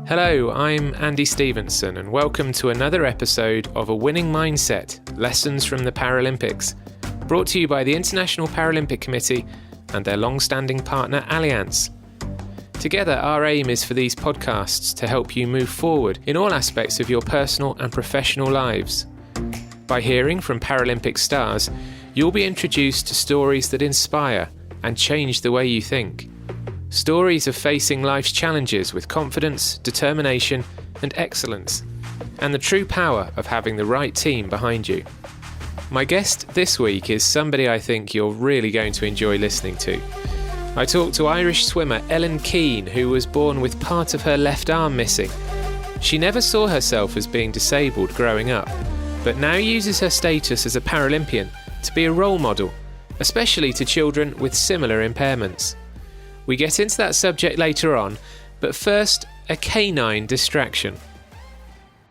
Hello, I'm Andy Stevenson and welcome to another episode of A Winning Mindset, Lessons from the Paralympics, brought to you by the International Paralympic Committee and their long-standing partner Allianz. Together, our aim is for these podcasts to help you move forward in all aspects of your personal and professional lives. By hearing from Paralympic stars, you'll be introduced to stories that inspire and change the way you think. Stories of facing life's challenges with confidence, determination, and excellence, and the true power of having the right team behind you. My guest this week is somebody I think you're really going to enjoy listening to. I talked to Irish swimmer Ellen Keane, who was born with part of her left arm missing. She never saw herself as being disabled growing up, but now uses her status as a Paralympian to be a role model, especially to children with similar impairments. We get into that subject later on, but first, a canine distraction.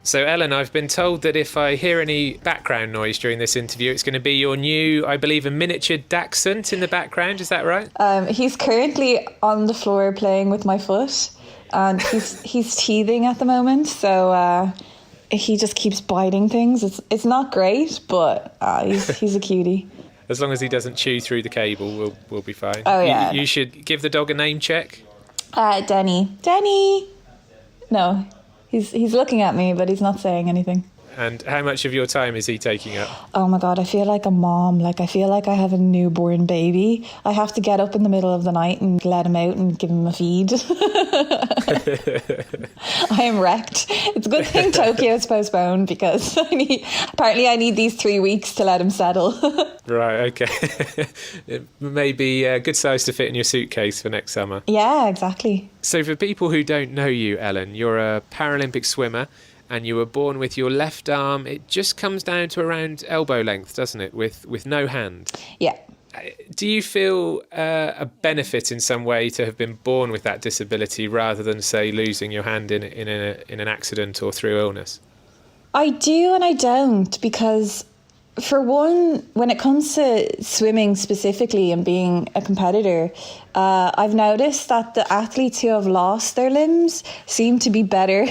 So Ellen, I've been told that if I hear any background noise during this interview, it's going to be your new, I believe, a miniature dachshund in the background, is that right? He's currently on the floor playing with my foot, and he's teething at the moment, so he just keeps biting things. It's not great, but he's a cutie. As long as he doesn't chew through the cable, we'll be fine. Oh, yeah. You should give the dog a name check. Denny. Denny! No, he's looking at me, but he's not saying anything. And how much of your time is he taking up? Oh my God, I feel like a mom. I feel like I have a newborn baby. I have to get up in the middle of the night and let him out and give him a feed. I am wrecked. It's a good thing Tokyo's postponed because I need these 3 weeks to let him settle. Right, okay. It may be a good size to fit in your suitcase for next summer. Yeah, exactly. So for people who don't know you, Ellen, you're a Paralympic swimmer and you were born with your left arm. It just comes down to around elbow length, doesn't it, with no hand? Yeah. Do you feel a benefit in some way to have been born with that disability rather than, say, losing your hand in an accident or through illness? I do and I don't, because for one, when it comes to swimming specifically and being a competitor, I've noticed that the athletes who have lost their limbs seem to be better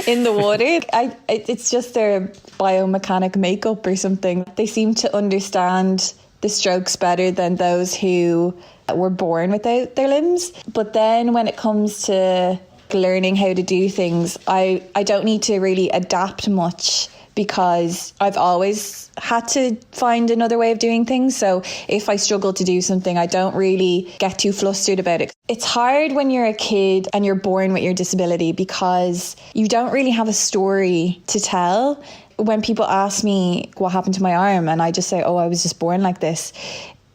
in the water. It's just their biomechanic makeup or something. They seem to understand the strokes better than those who were born without their limbs. But then when it comes to learning how to do things, I don't need to really adapt much because I've always had to find another way of doing things. So if I struggle to do something, I don't really get too flustered about it. It's hard when you're a kid and you're born with your disability because you don't really have a story to tell. When people ask me what happened to my arm and I just say, oh, I was just born like this,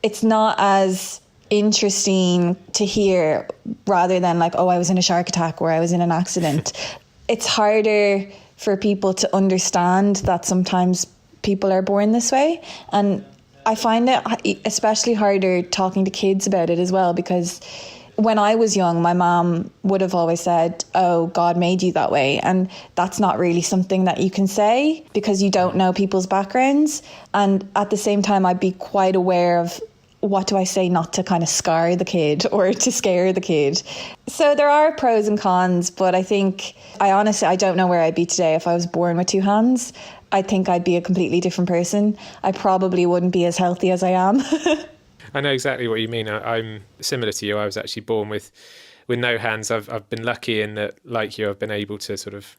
it's not as interesting to hear rather than like, oh, I was in a shark attack or I was in an accident. It's harder for people to understand that sometimes people are born this way. And I find it especially harder talking to kids about it as well, because when I was young, my mom would have always said, oh, God made you that way. And that's not really something that you can say because you don't know people's backgrounds. And at the same time, I'd be quite aware of what do I say not to kind of scar the kid or to scare the kid. So there are pros and cons, but I think I don't know where I'd be today if I was born with two hands. I think I'd be a completely different person. I probably wouldn't be as healthy as I am. I know exactly what you mean. I'm similar to you. I was actually born with no hands. I've been lucky in that, like you, I've been able to sort of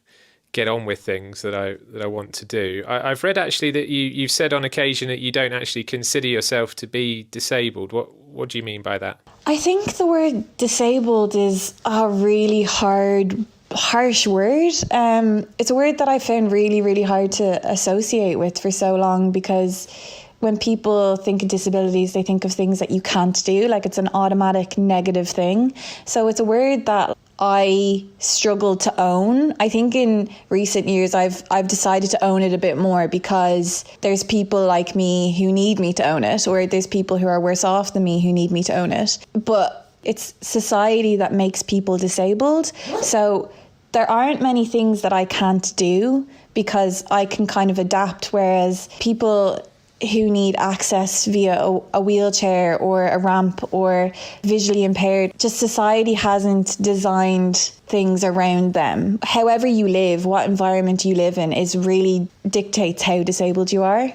get on with things that I want to do. I've read actually that you've said on occasion that you don't actually consider yourself to be disabled. What do you mean by that? I think the word disabled is a really harsh word. It's a word that I found really, really hard to associate with for so long, because when people think of disabilities, they think of things that you can't do, like it's an automatic negative thing. So it's a word that I struggle to own. I think in recent years I've decided to own it a bit more because there's people like me who need me to own it, or there's people who are worse off than me who need me to own it. But it's society that makes people disabled. So there aren't many things that I can't do because I can kind of adapt, whereas people who need access via a wheelchair or a ramp or visually impaired. Just society hasn't designed things around them. However you live, what environment you live in is really dictates how disabled you are.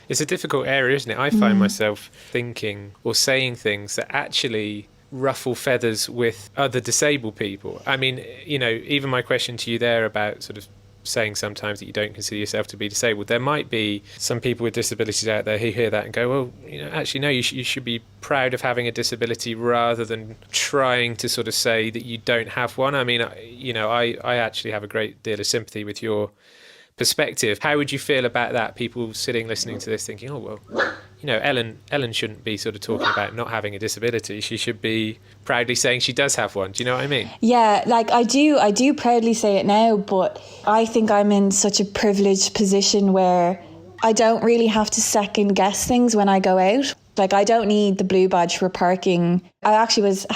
It's a difficult area, isn't it? I find myself thinking or saying things that actually ruffle feathers with other disabled people. I mean, you know, even my question to you there about sort of saying sometimes that you don't consider yourself to be disabled, there might be some people with disabilities out there who hear that and go, well, you know, actually no, you should be proud of having a disability rather than trying to sort of say that you don't have one. I mean, you know, I actually have a great deal of sympathy with your perspective. How would you feel about that? People sitting listening to this thinking, oh well, you know, Ellen shouldn't be sort of talking about not having a disability. She should be proudly saying she does have one. Do you know what I mean? Yeah, like I do proudly say it now, but I think I'm in such a privileged position where I don't really have to second guess things when I go out. Like, I don't need the blue badge for parking. I actually was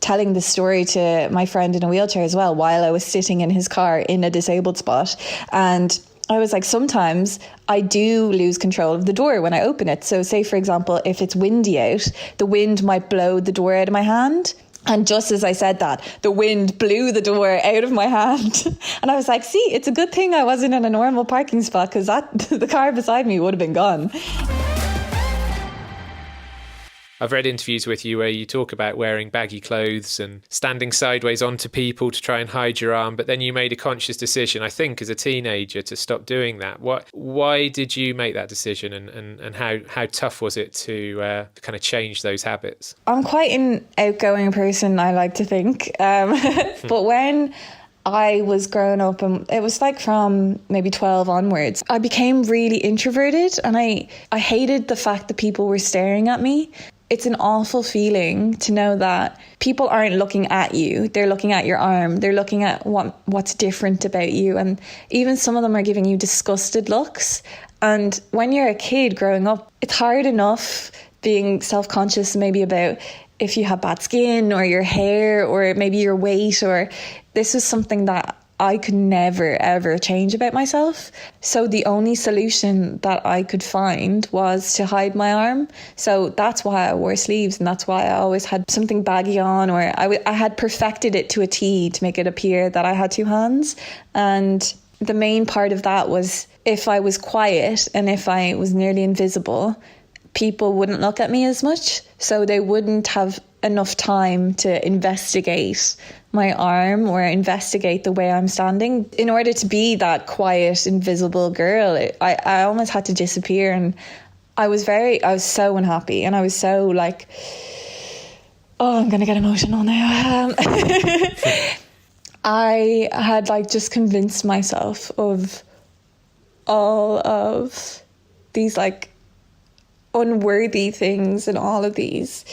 telling this story to my friend in a wheelchair as well while I was sitting in his car in a disabled spot. And I was like, sometimes I do lose control of the door when I open it. So say, for example, if it's windy out, the wind might blow the door out of my hand. And just as I said that, the wind blew the door out of my hand. And I was like, see, it's a good thing I wasn't in a normal parking spot, because the car beside me would have been gone. I've read interviews with you where you talk about wearing baggy clothes and standing sideways onto people to try and hide your arm, but then you made a conscious decision, I think, as a teenager to stop doing that. Why did you make that decision, and how tough was it to kind of change those habits? I'm quite an outgoing person, I like to think. But when I was growing up, and it was like from maybe 12 onwards, I became really introverted, and I hated the fact that people were staring at me. It's an awful feeling to know that people aren't looking at you. They're looking at your arm. They're looking at what's different about you. And even some of them are giving you disgusted looks. And when you're a kid growing up, it's hard enough being self-conscious maybe about if you have bad skin or your hair or maybe your weight, or this is something that I could never, ever change about myself. So the only solution that I could find was to hide my arm. So that's why I wore sleeves, and that's why I always had something baggy on, or I had perfected it to a T to make it appear that I had two hands. And the main part of that was if I was quiet and if I was nearly invisible, people wouldn't look at me as much. So they wouldn't have enough time to investigate my arm or investigate the way I'm standing. In order to be that quiet, invisible girl, I almost had to disappear. And I was so unhappy, and I was so like, oh, I'm going to get emotional now. I had like just convinced myself of all of these like unworthy things, and all of these,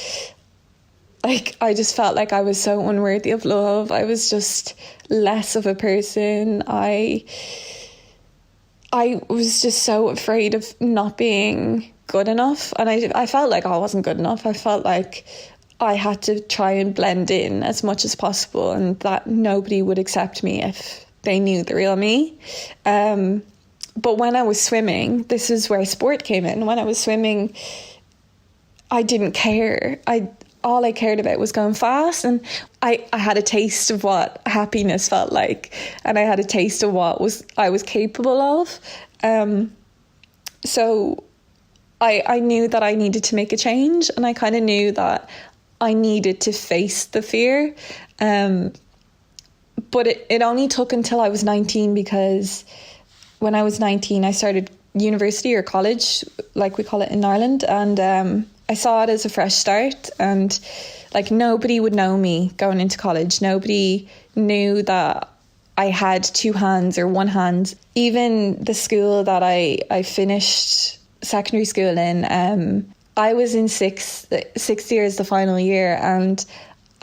like, I just felt like I was so unworthy of love. I was just less of a person. I was just so afraid of not being good enough, and I felt like I wasn't good enough. I felt like I had to try and blend in as much as possible, and that nobody would accept me if they knew the real me. But when I was swimming, this is where sport came in. When I was swimming, I didn't care. All I cared about was going fast, and I had a taste of what happiness felt like, and I had a taste of what I was capable of. So I knew that I needed to make a change, and I kind of knew that I needed to face the fear. But it only took until I was 19, because when I was 19, I started university or college, like we call it in Ireland, and I saw it as a fresh start, and like nobody would know me going into college. Nobody knew that I had two hands or one hand. Even the school that I finished secondary school in, I was in sixth year is the final year, and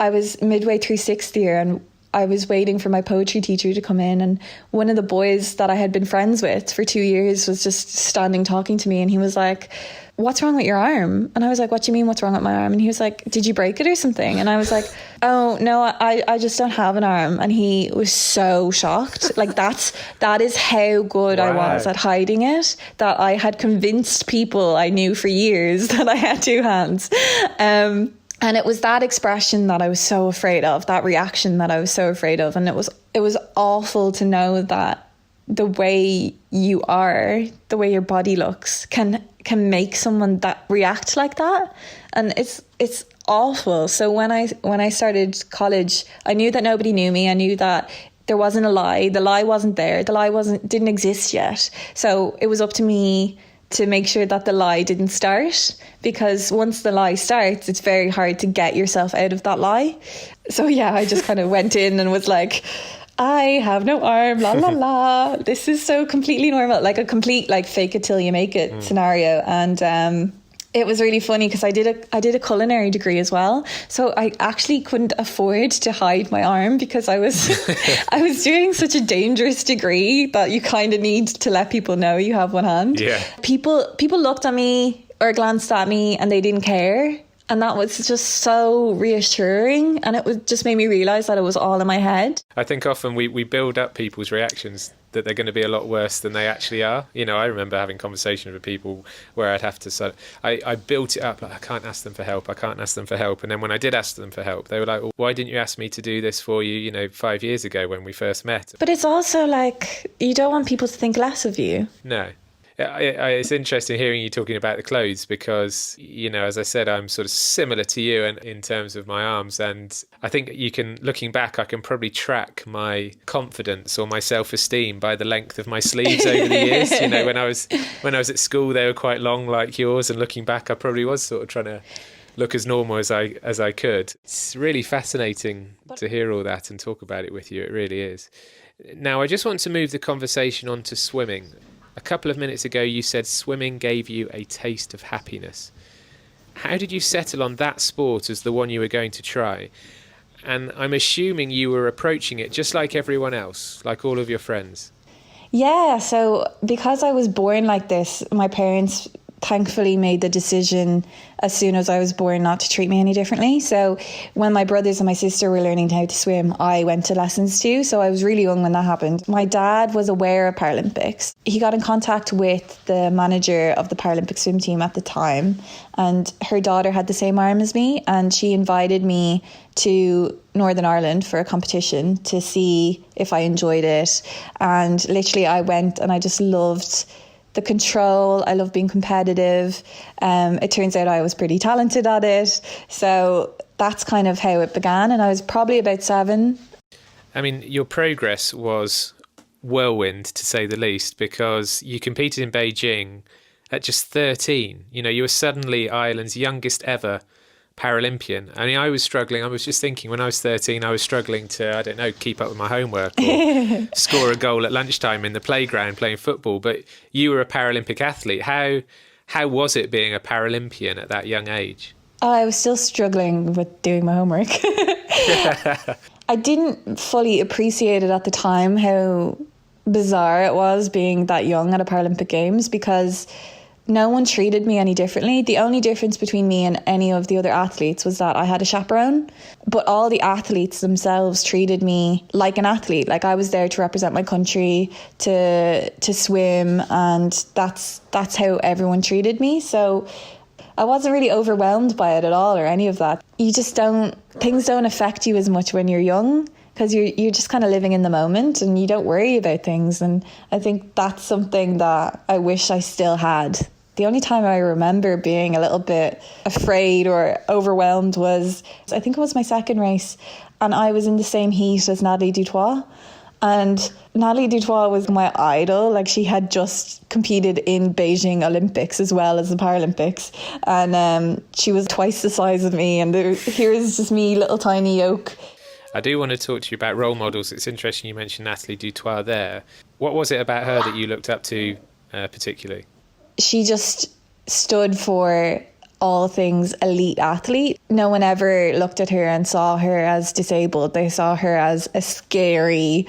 I was midway through sixth year, and I was waiting for my poetry teacher to come in, and one of the boys that I had been friends with for 2 years was just standing talking to me, and he was like, what's wrong with your arm? And I was like, what do you mean, what's wrong with my arm? And he was like, did you break it or something? And I was like, oh no, I just don't have an arm. And he was so shocked. Like that is how good I was at hiding it, that I had convinced people I knew for years that I had two hands. And it was that expression that I was so afraid of, that reaction that I was so afraid of. And it was awful to know that the way you are, the way your body looks can make someone that react like that. And it's awful. So when I started college, I knew that nobody knew me. I knew that there wasn't a lie. The lie wasn't there. The lie didn't exist yet. So it was up to me to make sure that the lie didn't start, because once the lie starts, it's very hard to get yourself out of that lie. So yeah, I just kind of went in and was like, I have no arm, la la la. This is so completely normal, like a complete like fake it till you make it scenario. And it was really funny because I did a culinary degree as well, so I actually couldn't afford to hide my arm because I was I was doing such a dangerous degree that you kind of need to let people know you have one hand. Yeah. People looked at me or glanced at me and they didn't care. And that was just so reassuring. And it just made me realise that it was all in my head. I think often we build up people's reactions that they're going to be a lot worse than they actually are. You know, I remember having conversations with people where I'd have to I built it up like, I can't ask them for help. And then when I did ask them for help, they were like, well, why didn't you ask me to do this for you, 5 years ago when we first met? But it's also like, you don't want people to think less of you. No. It's interesting hearing you talking about the clothes because, as I said, I'm sort of similar to you in terms of my arms. And I think looking back, I can probably track my confidence or my self-esteem by the length of my sleeves over the years. When I was at school, they were quite long like yours. And looking back, I probably was sort of trying to look as normal as I could. It's really fascinating to hear all that and talk about it with you. It really is. Now, I just want to move the conversation on to swimming. A couple of minutes ago, you said swimming gave you a taste of happiness. How did you settle on that sport as the one you were going to try? And I'm assuming you were approaching it just like everyone else, like all of your friends. Yeah, so because I was born like this, my parents thankfully made the decision as soon as I was born not to treat me any differently. So when my brothers and my sister were learning how to swim, I went to lessons too. So I was really young when that happened. My dad was aware of Paralympics. He got in contact with the manager of the Paralympic swim team at the time, and her daughter had the same arm as me, and she invited me to Northern Ireland for a competition to see if I enjoyed it. And literally I went and I just loved the control. I love being competitive. It turns out I was pretty talented at it. So that's kind of how it began. And I was probably about 7. I mean, your progress was whirlwind, to say the least, because you competed in Beijing at just 13. You were suddenly Ireland's youngest ever Paralympian. I mean, I was struggling. I was just thinking when I was 13, I was struggling to, keep up with my homework or score a goal at lunchtime in the playground playing football. But you were a Paralympic athlete. How was it being a Paralympian at that young age? I was still struggling with doing my homework. I didn't fully appreciate it at the time, how bizarre it was being that young at a Paralympic Games, because no one treated me any differently. The only difference between me and any of the other athletes was that I had a chaperone, but all the athletes themselves treated me like an athlete. Like I was there to represent my country, to swim, and that's how everyone treated me. So I wasn't really overwhelmed by it at all or any of that. Things don't affect you as much when you're young, because you're just kind of living in the moment and you don't worry about things. And I think that's something that I wish I still had. The only time I remember being a little bit afraid or overwhelmed was, I think it was my second race, and I was in the same heat as Natalie Dutoit. And Natalie Dutoit was my idol. Like, she had just competed in Beijing Olympics as well as the Paralympics. And she was twice the size of me. And here's just me, little tiny yoke. I do want to talk to you about role models. It's interesting you mentioned Natalie Dutoit there. What was it about her that you looked up to particularly? She just stood for all things elite athlete. No one ever looked at her and saw her as disabled. They saw her as a scary,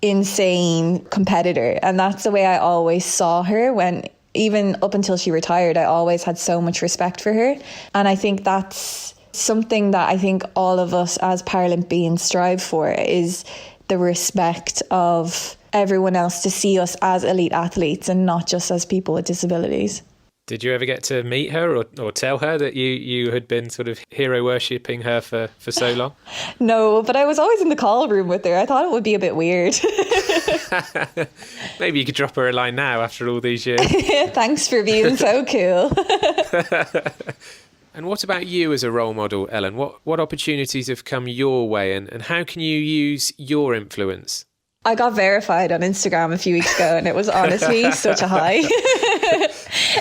insane competitor. And that's the way I always saw her when even up until she retired, I always had so much respect for her. And I think that's something that I think all of us as Paralympians strive for, is the respect of everyone else to see us as elite athletes and not just as people with disabilities. Did you ever get to meet her or tell her that you had been sort of hero worshipping her for so long? No, but I was always in the call room with her. I thought it would be a bit weird. Maybe you could drop her a line now after all these years. Thanks for being so cool. And what about you as a role model, Ellen? What opportunities have come your way, and how can you use your influence? I got verified on Instagram a few weeks ago, and it was honestly such a high.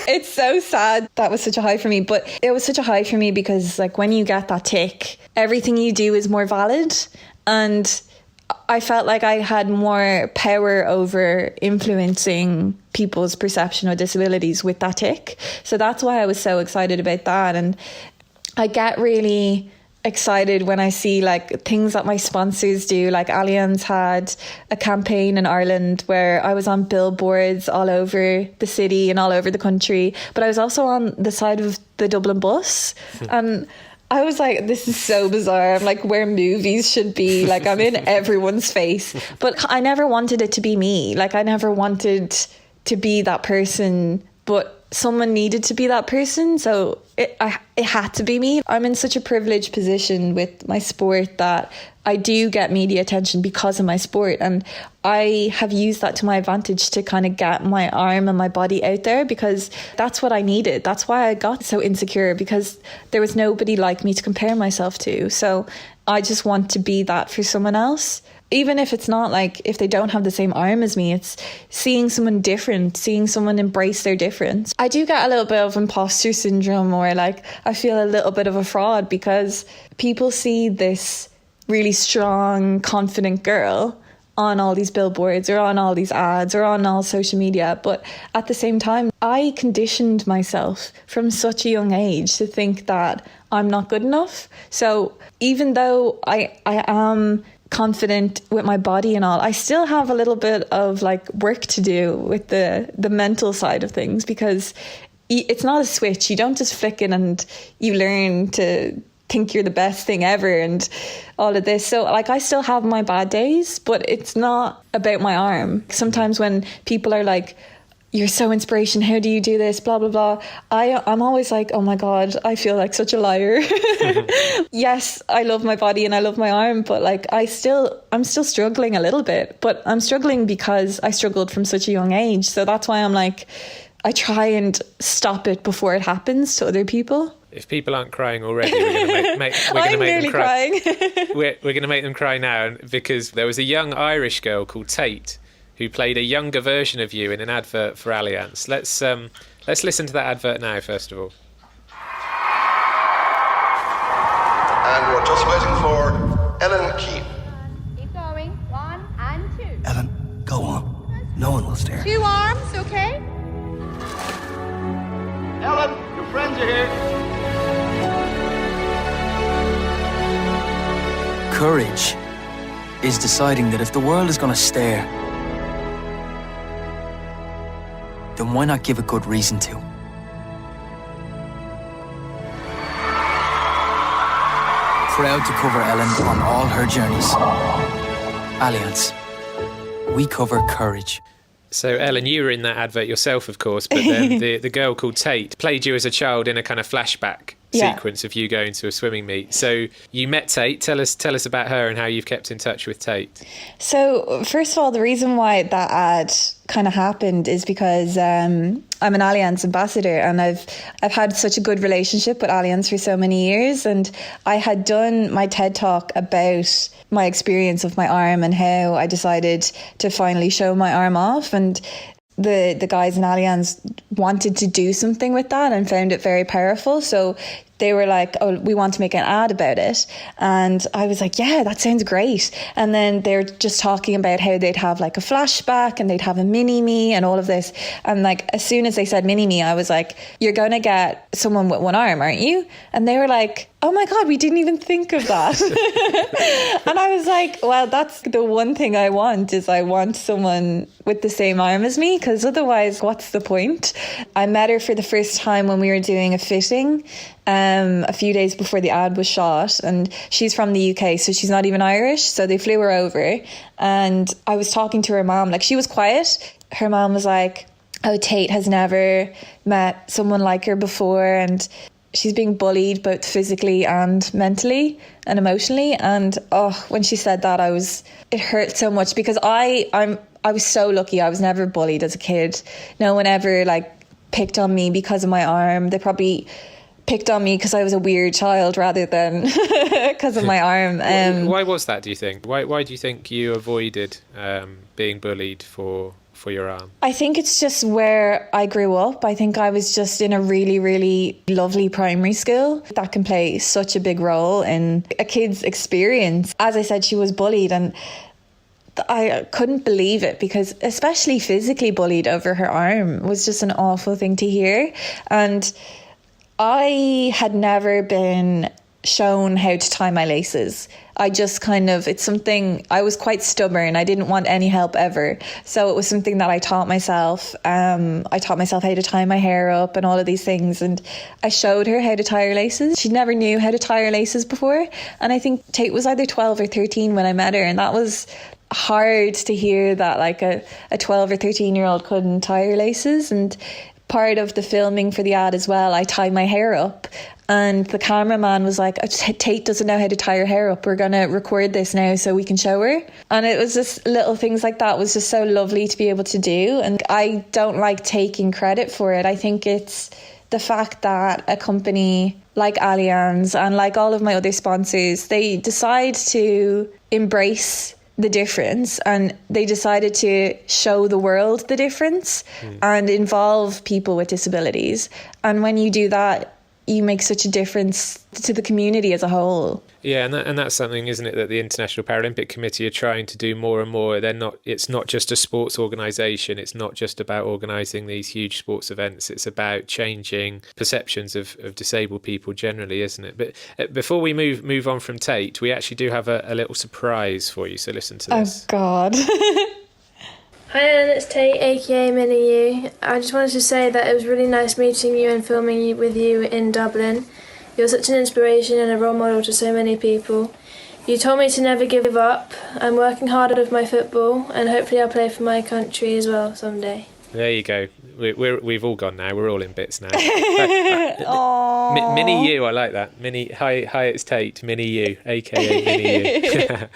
It's so sad. That was such a high for me, but it was such a high for me because like when you get that tick, everything you do is more valid, and I felt like I had more power over influencing people's perception of disabilities with that tick. So that's why I was so excited about that. And I get really excited when I see like things that my sponsors do. Like Allianz had a campaign in Ireland where I was on billboards all over the city and all over the country, but I was also on the side of the Dublin bus. And I was like, this is so bizarre. I'm like where movies should be. Like I'm in everyone's face. But I never wanted it to be me. Like I never wanted to be that person, but someone needed to be that person. So it had to be me. I'm in such a privileged position with my sport that I do get media attention because of my sport. And I have used that to my advantage to kind of get my arm and my body out there because that's what I needed. That's why I got so insecure, because there was nobody like me to compare myself to. So I just want to be that for someone else. Even if it's not like, if they don't have the same arm as me, it's seeing someone different, seeing someone embrace their difference. I do get a little bit of imposter syndrome, or like I feel a little bit of a fraud because people see this really strong, confident girl on all these billboards or on all these ads or on all social media. But at the same time, I conditioned myself from such a young age to think that I'm not good enough. So even though I am confident with my body and all, I still have a little bit of like work to do with the mental side of things, because it's not a switch. You don't just flick it and you learn to think you're the best thing ever and all of this. So like I still have my bad days, but it's not about my arm. Sometimes when people are like, you're so inspirational, how do you do this, blah blah blah, I'm always like, oh my god, I feel like such a liar. Yes, I love my body and I love my arm, but like I'm still struggling a little bit. But I'm struggling because I struggled from such a young age. So that's why I'm like, I try and stop it before it happens to other people. If people aren't crying already, we're going to make them cry. We're going to make them cry now, because there was a young Irish girl called Tate who played a younger version of you in an advert for Allianz. Let's listen to that advert now, first of all. And we're just waiting for Ellen Keane. Keep going. 1 and 2. Ellen, go on. No one will stare. 2 arms, okay? Ellen, your friends are here. Courage is deciding that if the world is going to stare, then why not give a good reason to? Proud to cover Ellen on all her journeys. Allianz. We cover courage. So, Ellen, you were in that advert yourself, of course, but then the girl called Tate played you as a child in a kind of flashback sequence of you going to a swimming meet. So you met Tate. Tell us about her and how you've kept in touch with Tate. So first of all, the reason why that ad kind of happened is because I'm an Allianz ambassador, and I've had such a good relationship with Allianz for so many years, and I had done my TED talk about my experience of my arm and how I decided to finally show my arm off, and the guys in Allianz wanted to do something with that and found it very powerful. So they were like, oh, we want to make an ad about it. And I was like, yeah, that sounds great. And then they're just talking about how they'd have like a flashback and they'd have a mini me and all of this. And like, as soon as they said mini me, I was like, you're going to get someone with one arm, aren't you? And they were like, oh my God, we didn't even think of that. And I was like, well, that's the one thing I want, is I want someone with the same arm as me, because otherwise, what's the point? I met her for the first time when we were doing a fitting a few days before the ad was shot, and she's from the UK, so she's not even Irish, so they flew her over, and I was talking to her mom. Like, she was quiet. Her mom was like, oh, Tate has never met someone like her before, and she's being bullied both physically and mentally and emotionally. And when she said that, it hurt so much, because I was so lucky. I was never bullied as a kid. No one ever like picked on me because of my arm. They probably picked on me because I was a weird child rather than because of my arm. Why was that, do you think? Why do you think you avoided being bullied for your arm? I think it's just where I grew up. I think I was just in a really, really lovely primary school. That can play such a big role in a kid's experience. As I said, she was bullied, and I couldn't believe it, because especially physically bullied over her arm was just an awful thing to hear. And I had never been shown how to tie my laces. It's something, I was quite stubborn. I didn't want any help ever. So it was something that I taught myself. I taught myself how to tie my hair up and all of these things. And I showed her how to tie her laces. She never knew how to tie her laces before. And I think Tate was either 12 or 13 when I met her. And that was hard to hear, that like a 12 or 13-year-old couldn't tie her laces. And part of the filming for the ad as well, I tied my hair up, and the cameraman was like, Tate doesn't know how to tie her hair up, we're going to record this now so we can show her. And it was just little things like that was just so lovely to be able to do. And I don't like taking credit for it. I think it's the fact that a company like Allianz and like all of my other sponsors, they decide to embrace the difference, and they decided to show the world the difference and involve people with disabilities. And when you do that, you make such a difference to the community as a whole. Yeah, and that's something, isn't it, that the International Paralympic Committee are trying to do more and more. It's not just a sports organisation. It's not just about organising these huge sports events. It's about changing perceptions of disabled people generally, isn't it? But before we move on from Tate, we actually do have a little surprise for you. So listen to this. Oh God. Hi Ellen, it's Tate, aka Mini You. I just wanted to say that it was really nice meeting you and filming with you in Dublin. You're such an inspiration and a role model to so many people. You told me to never give up. I'm working hard with my football, and hopefully I'll play for my country as well someday. There you go. We've all gone now. We're all in bits now. Aww. Mini You, I like that. Hi, it's Tate. Mini You, aka Mini You.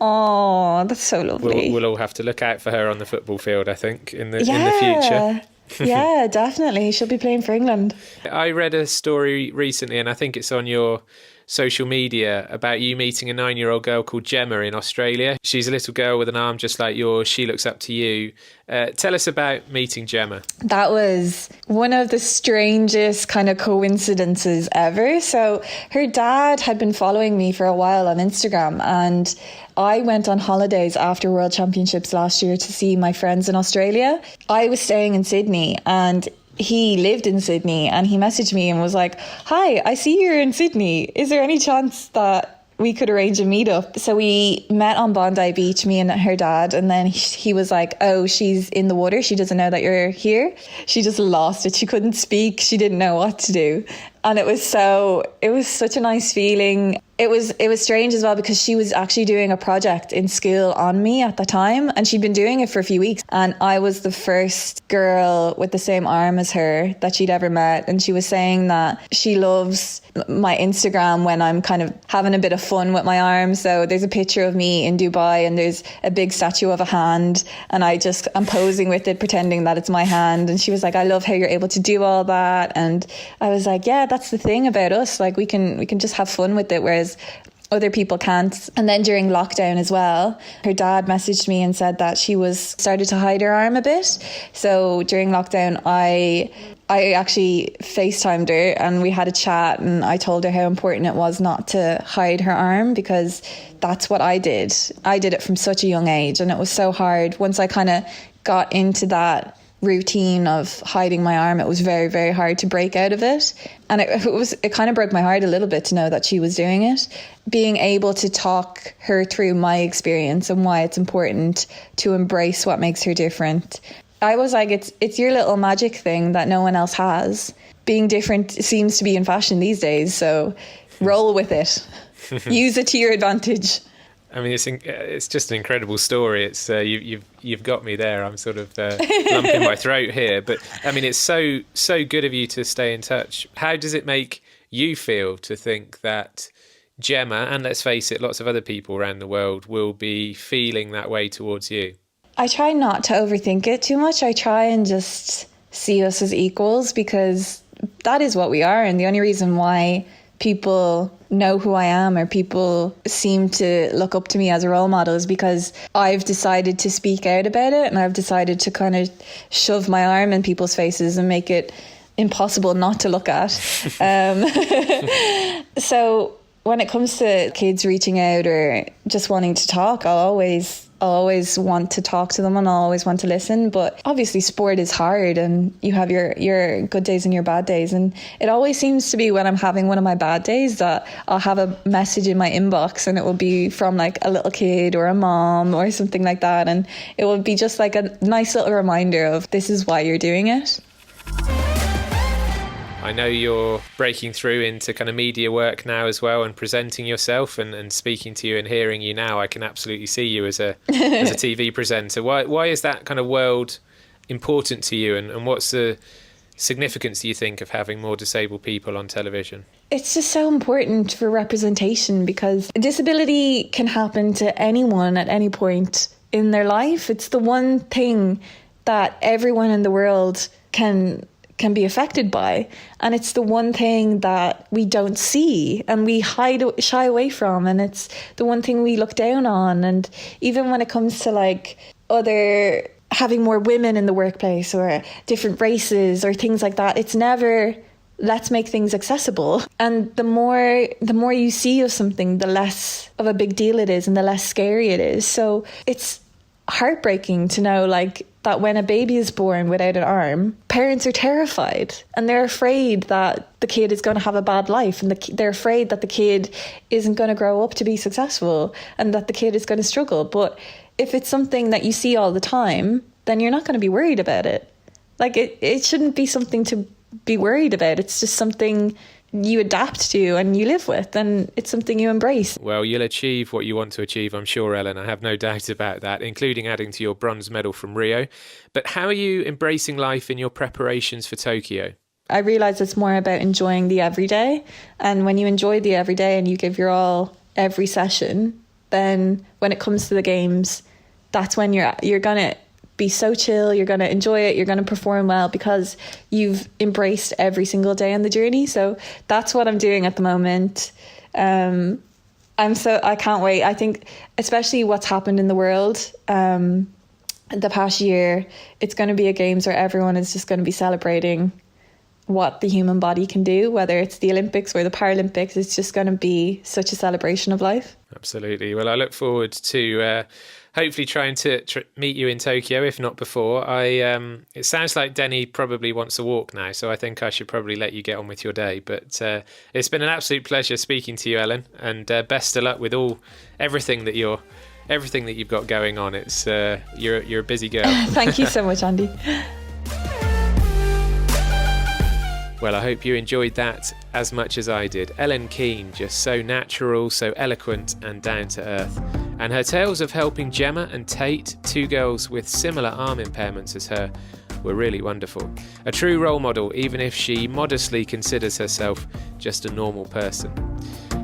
Oh, that's so lovely. We'll all have to look out for her on the football field, I think, in the future. Yeah, definitely. She'll be playing for England. I read a story recently, and I think it's on your social media, about you meeting a 9-year-old girl called Gemma in Australia. She's a little girl with an arm just like yours. She looks up to you. Tell us about meeting Gemma. That was one of the strangest kind of coincidences ever. So her dad had been following me for a while on Instagram, and I went on holidays after World Championships last year to see my friends in Australia. I was staying in Sydney, and he lived in Sydney, and he messaged me and was like, hi, I see you're in Sydney. Is there any chance that we could arrange a meetup? So we met on Bondi Beach, me and her dad, and then he was like, oh, she's in the water. She doesn't know that you're here. She just lost it. She couldn't speak. She didn't know what to do. And it was such a nice feeling. It was strange as well, because she was actually doing a project in school on me at the time, and she'd been doing it for a few weeks, and I was the first girl with the same arm as her that she'd ever met. And she was saying that she loves my Instagram when I'm kind of having a bit of fun with my arm. So there's a picture of me in Dubai, and there's a big statue of a hand, and I'm posing with it, pretending that it's my hand. And she was like, I love how you're able to do all that. And I was like, yeah, that's the thing about us. Like, we can just have fun with it. Whereas other people can't. And then during lockdown as well, her dad messaged me and said that she was started to hide her arm a bit. So during lockdown, I actually FaceTimed her and we had a chat, and I told her how important it was not to hide her arm, because that's what I did. I did it from such a young age, and it was so hard. Once I kind of got into that routine of hiding my arm, it was very, very hard to break out of it. And it kind of broke my heart a little bit to know that she was doing it. Being able to talk her through my experience and why it's important to embrace what makes her different. I was like, it's your little magic thing that no one else has. Being different seems to be in fashion these days, so roll with it. Use it to your advantage. I mean, it's just an incredible story. It's you've got me there. I'm sort of lumping my throat here, but I mean, it's so good of you to stay in touch. How does it make you feel to think that Gemma, and let's face it, lots of other people around the world will be feeling that way towards you? I try not to overthink it too much. I try and just see us as equals, because that is what we are. And the only reason why people know who I am, or people seem to look up to me as a role model, is because I've decided to speak out about it, and I've decided to kind of shove my arm in people's faces and make it impossible not to look at. So when it comes to kids reaching out or just wanting to talk, I'll always want to talk to them, and I'll always want to listen. But obviously sport is hard, and you have your good days and your bad days. And it always seems to be when I'm having one of my bad days that I'll have a message in my inbox, and it will be from like a little kid or a mom or something like that. And it will be just like a nice little reminder of this is why you're doing it. I know you're breaking through into kind of media work now as well, and presenting yourself, and speaking to you and hearing you now, I can absolutely see you as a TV presenter. Why is that kind of world important to you, and what's the significance, do you think, of having more disabled people on television? It's just so important for representation, because disability can happen to anyone at any point in their life. It's the one thing that everyone in the world can be affected by, and it's the one thing that we don't see and we shy away from, and it's the one thing we look down on. And even when it comes to like other having more women in the workplace or different races or things like that, it's never let's make things accessible. And the more you see of something, the less of a big deal it is and the less scary it is. So it's heartbreaking to know like that when a baby is born without an arm, parents are terrified, and they're afraid that the kid is going to have a bad life, and they're afraid that the kid isn't going to grow up to be successful, and that the kid is going to struggle. But if it's something that you see all the time, then you're not going to be worried about it. Like it shouldn't be something to be worried about. It's just something you adapt to and you live with, and it's something you embrace. Well, you'll achieve what you want to achieve, I'm sure, Ellen. I have no doubt about that, including adding to your bronze medal from Rio. But how are you embracing life in your preparations for Tokyo? I realise it's more about enjoying the everyday, and when you enjoy the everyday and you give your all every session, then when it comes to the games, that's when you're gonna be so chill, you're going to enjoy it, you're going to perform well, because you've embraced every single day on the journey. So that's what I'm doing at the moment. I can't wait. I think especially what's happened in the world the past year, it's going to be a games where everyone is just going to be celebrating what the human body can do, whether it's the Olympics or the Paralympics. It's just going to be such a celebration of life. Absolutely. Well, I look forward to hopefully trying to meet you in Tokyo, if not before. It sounds like Denny probably wants a walk now, so I think I should probably let you get on with your day. But it's been an absolute pleasure speaking to you, Ellen, and best of luck with everything that you've got going on. It's you're a busy girl. Thank you so much, Andy. Well, I hope you enjoyed that as much as I did. Ellen Keane, just so natural, so eloquent and down to earth. And her tales of helping Gemma and Tate, two girls with similar arm impairments as her, were really wonderful. A true role model, even if she modestly considers herself just a normal person.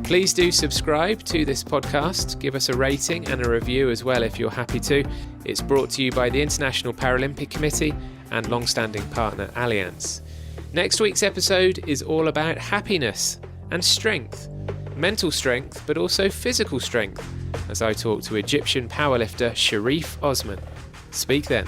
Please do subscribe to this podcast. Give us a rating and a review as well if you're happy to. It's brought to you by the International Paralympic Committee and long-standing partner Allianz. Next week's episode is all about happiness and strength. mental strength, but also physical strength, as I talk to Egyptian powerlifter Sharif Osman. Speak then.